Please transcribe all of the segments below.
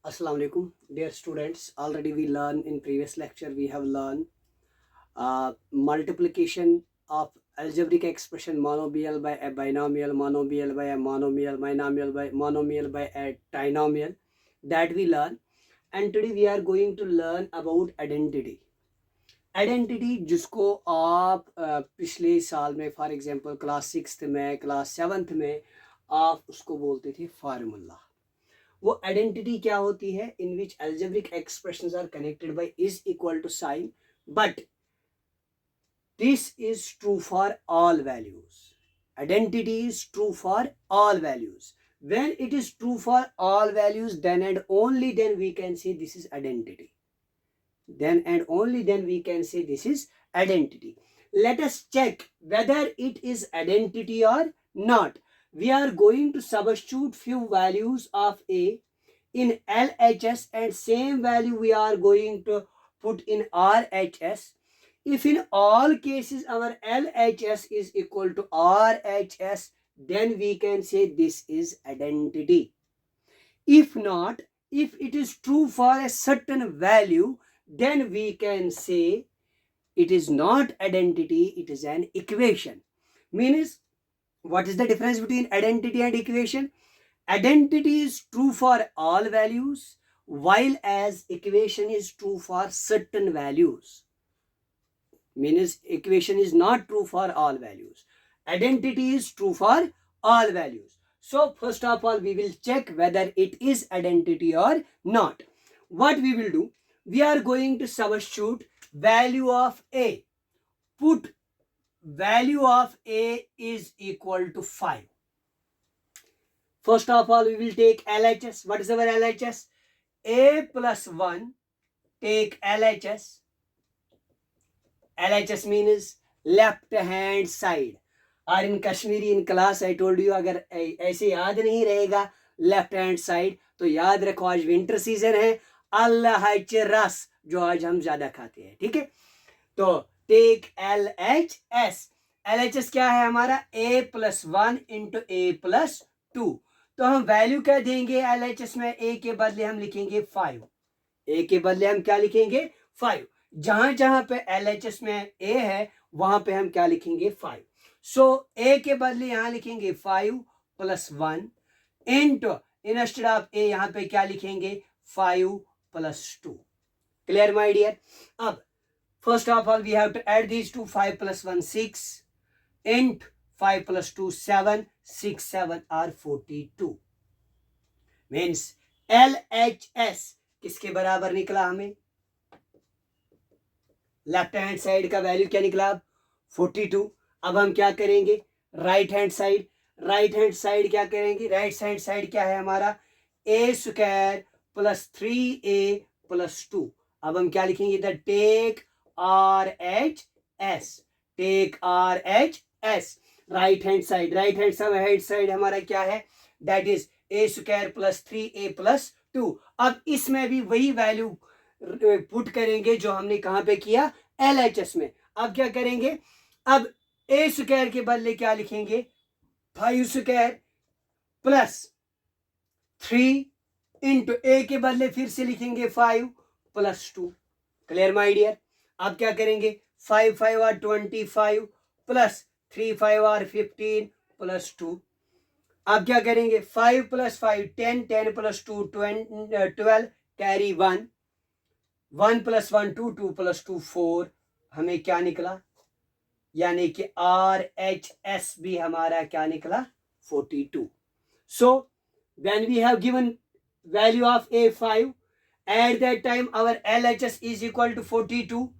Assalamu alaikum, dear students. Already we learned in previous lecture, we have learned multiplication of algebraic expression monomial by a binomial, monomial by a monomial, monomial by a trinomial, that we learn. And today we are going to learn about identity. Identity जिसको आप पिछले साल में for example class 6th में, class 7th में आप उसको बोलते थे फार्मूला. वो आइडेंटिटी क्या होती है? इन विच algebraic expressions are connected by is equal to sign, but this is true for all values. Identity is true for all values. When it is true for all values, then and only then we can say this is identity. Then and only then we can say this is identity. Let us check whether it is identity or not. We are going to substitute few values of A in LHS and same value we are going to put in RHS. If in all cases our LHS is equal to RHS, then we can say this is identity. If not, if it is true for a certain value, then we can say it is not identity, it is an equation. Means, what is the difference between identity and equation? Identity is true for all values, while as equation is true for certain values. Means equation is not true for all values. Identity is true for all values. So first of all, we will check whether it is identity or not. What we will do? We are going to substitute value of A. Put value of A is equal to 5. First of all, we will take LHS. What is our LHS? A plus 1. Take LHS. LHS means left hand side. और in Kashmiri in class I told you, अगर ऐसे याद नहीं रहेगा left hand side तो याद रखो आज विंटर सीजन है, अल्लाह रस जो आज हम ज्यादा खाते हैं. ठीक है, तो टेक LHS. LHS क्या है हमारा? A plus 1 into A plus 2. तो हम वैल्यू क्या देंगे LHS में? A के बदले हम लिखेंगे 5. A के बदले हम क्या लिखेंगे? 5. जहां जहां पे LHS में A है वहां पे हम क्या लिखेंगे? 5. सो A के बदले यहां लिखेंगे 5 plus 1 into instead of A यहां पे क्या लिखेंगे? 5 plus 2. Clear my dear? अब first of all we have to add these two. 5 plus 1 6 int 5 plus 2 7. 6 7 are 42. Means LHS किसके बराबर निकला? हमें लेफ्ट हैंड साइड का वैल्यू क्या निकला? 42. अब हम क्या करेंगे? Right hand side. Right hand side क्या करेंगे? राइट हैंड साइड क्या है हमारा? A square plus 3A plus 2. अब हम क्या लिखेंगे? The take RHS. Take RHS. Right hand side. Right hand side हमारा क्या है? That is A square plus 3A plus 2. अब इसमें भी वही वैल्यू पुट करेंगे जो हमने कहां पे किया? LHS में. अब क्या करेंगे? अब A स्क्वायर के बदले क्या लिखेंगे? 5 स्क्वायर प्लस 3 इंटू A के बदले फिर से लिखेंगे 5 प्लस 2. Clear my dear? अब क्या करेंगे? 5 5 और 25 प्लस 3 5 और 15 प्लस 2. अब क्या करेंगे? 5 plus 5 10 10 plus 2 12 carry 1 1 plus 1 2 2 plus 2 4. हमें क्या निकला? यानी कि RHS भी हमारा क्या निकला? 42. So when we have given value of A5, at that time our LHS is equal to 42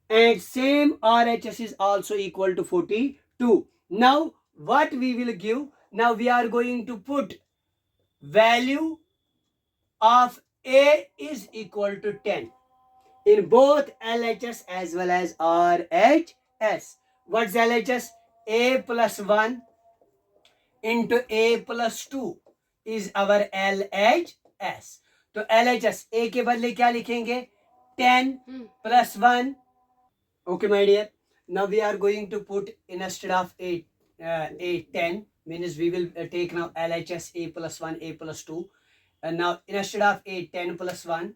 and same RHS is also equal to 42. Now what we will give? Now we are going to put value of A is equal to 10 in both LHS as well as RHS. What's LHS? A plus 1 into A plus 2 is our LHS. तो LHS A के बदले क्या लिखेंगे? 10 plus 1. Okay my dear, now we are going to put instead of A 10 means we will take now LHS A plus 1 A plus 2 And now instead of a 10 plus 1,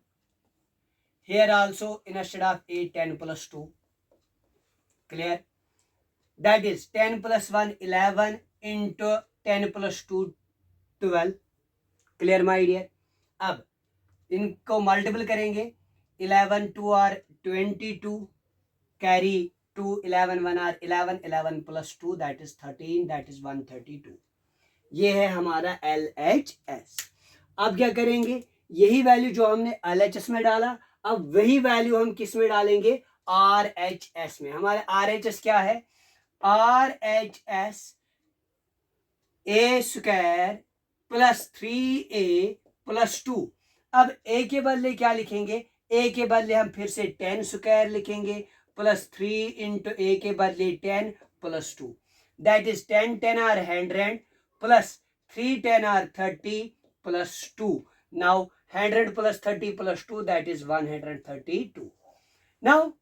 here also instead of a 10 plus 2. Clear? That is 10 plus 1 11 into 10 plus 2 12. Clear my dear? अब इनको multiple करेंगे. 11 2 are 22, carry 2 11 1 are 11, 11 plus 2 that is 13, that is 132. ये है हमारा LHS. अब क्या करेंगे, यही वैल्यू जो हमने LHS में डाला, अब वही वैल्यू हम किस में डालेंगे, RHS में. हमारे RHS क्या है, RHS a square plus 3a plus 2. अब a के बदले क्या लिखेंगे, a के बदले हम फिर से 10 स्क्वायर लिखेंगे प्लस 3 इंटू a के बदले 10 plus 2. That is 10 10 are 100 plus 3 10 are 30 plus 2. Now 100 plus 30 plus 2, that is 132. Now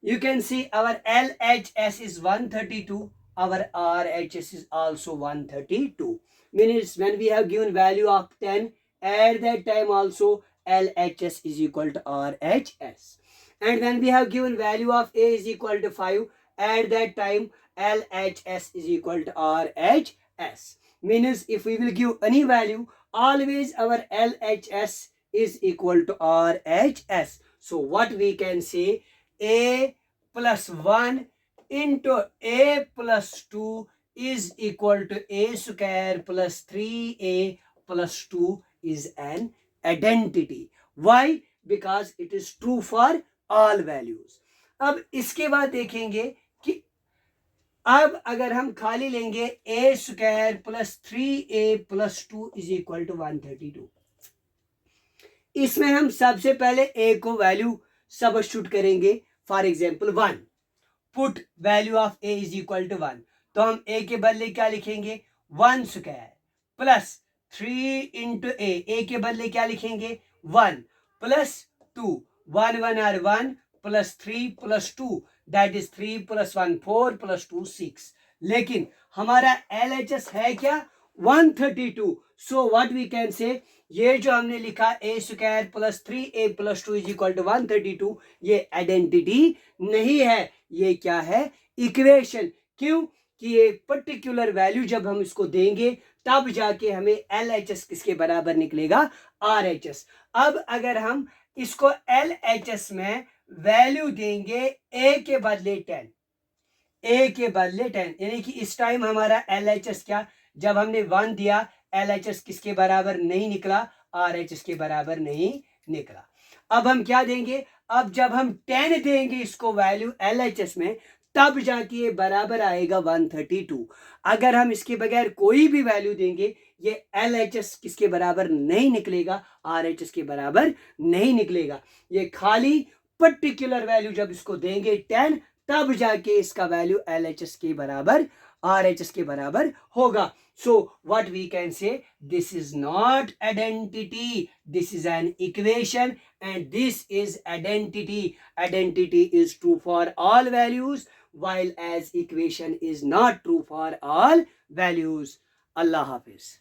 you can see our LHS is 132, our RHS is also 132. Means when we have given value of 10, at that time also LHS is equal to RHS. And when we have given value of A is equal to 5, at that time LHS is equal to RHS. Means if we will give any value, always our LHS is equal to RHS. So what we can say, A plus 1 into A plus 2 is equal to A square plus 3A plus 2 is an identity. Why? Because it is true for all values. अब इसके बाद देखेंगे कि अब अगर हम खाली लेंगे a square plus 3a plus 2 is equal to 132. इसमें हम सबसे पहले a को वैल्यू सबस्टिट्यूट करेंगे. For example 1, put value of a is equal to 1. तो हम a के बदले क्या लिखेंगे, 1 स्क्वायर प्लस 3 इंटू a के बदले क्या लिखेंगे, 1 plus 2, 1 1 are 1 plus 3 plus 2, that is 3 plus 1 4 plus 2 6. लेकिन हमारा LHS है क्या, 132. So what we can say, ये जो हमने लिखा a square plus 3a plus 2 is equal to 132, ये आइडेंटिटी नहीं है, ये क्या है, इक्वेशन. क्यों कि एक पर्टिकुलर वैल्यू जब हम इसको देंगे तब जाके हमें LHS किसके बराबर निकलेगा, RHS. अब अगर हम इसको LHS में वैल्यू देंगे a के बदले 10, a के बदले 10, यानी कि इस टाइम हमारा LHS क्या, जब हमने 1 दिया LHS किसके बराबर नहीं निकला, RHS के बराबर नहीं निकला. अब हम क्या देंगे, अब जब हम 10 देंगे इसको वैल्यू LHS में, तब जाके ये बराबर आएगा 132. अगर हम इसके बगैर कोई भी वैल्यू देंगे, ये LHS किसके बराबर नहीं निकलेगा, RHS के बराबर नहीं निकलेगा. ये खाली पर्टिकुलर वैल्यू जब इसको देंगे 10, तब जाके इसका वैल्यू LHS के बराबर RHS के बराबर होगा. So what we can say, this is not identity, this is an equation, and this is identity. Identity is true for all values, while as equation is not true for all values. Allah Hafiz.